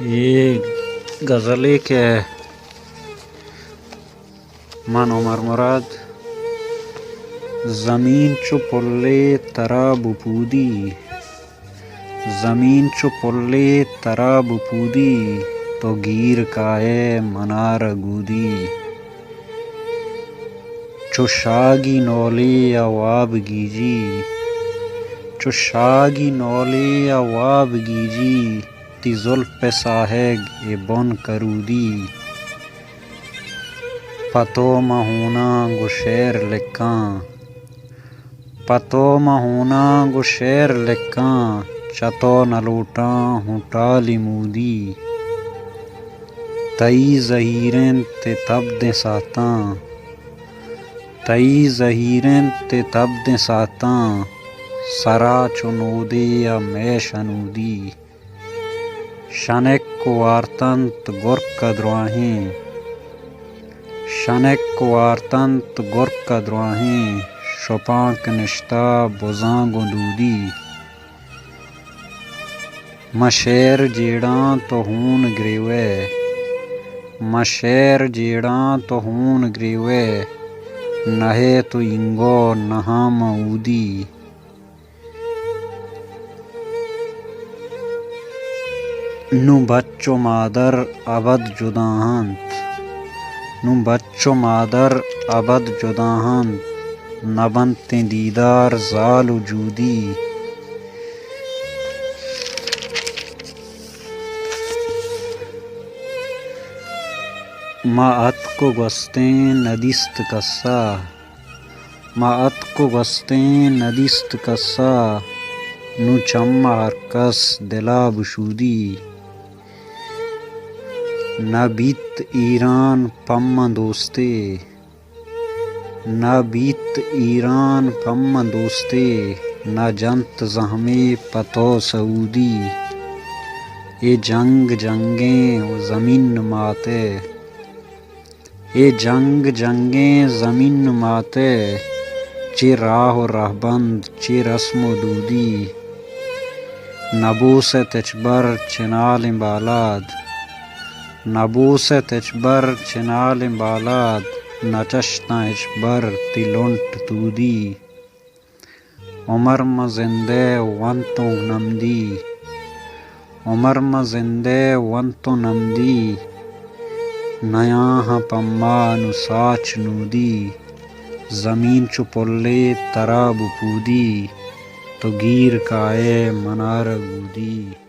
یہ غزل کہ من عمر مراد زمین چو پلے ترا بپودی زمین چو پلے ترا بپودی تو گیر کائے منار گودی چو شاگی نولی اواب گیجی چو شاگی نولی اواب گیجی تی زلف ساہگ ای بن کرودی پتو مہونا گو شعر لکھاں پتو مہونا گو شعر لکھاں چتو نہ لوٹاں ہوں ٹالی مودی تئی زہیریں تے تب دیں ساتاں تئی زہیریں تے تب دیں ساتاں سرا چنودی یا میں شنودی شنک کو وارتنت گرک دروہیں شنک کو وارتنت گرک دروہیں شپانک نشتا بزاں گندودی مشیر جیڑاں تو ہون گریوے مشیر جیڑاں تو ہون گریوے نہے تو انگو نہاں مودی نو بچو مادر ابد جداہنت نو بچو مادر ابد جداہنت نہ بنتے دیدار زال وجودی ما اتکو گستیں ندیست کسا ما اتکو گستیں ندیست کسا نو چما ہر کس دلا بشودی نہ بیت ایران پم دوستے نہ بیت ایران پم دوستے نہ جنت زہمی پتو سعودی اے جنگ جنگیں و زمین ماتے اے جنگ جنگیں زمین ماتے چی راہ و رہبند چی رسم و دودی نبوس تچبر چنال بالاد نبوس تچبر چنال بالاد نچشتاں اچبر تی لنٹ تودی عمر ما زندے ونتوں نمدی عمر ما زندے ونتوں نمدی نیاں پما نو ساچ نودی زمین چو پلے ترا بپودی تو گیر کائے منار گودی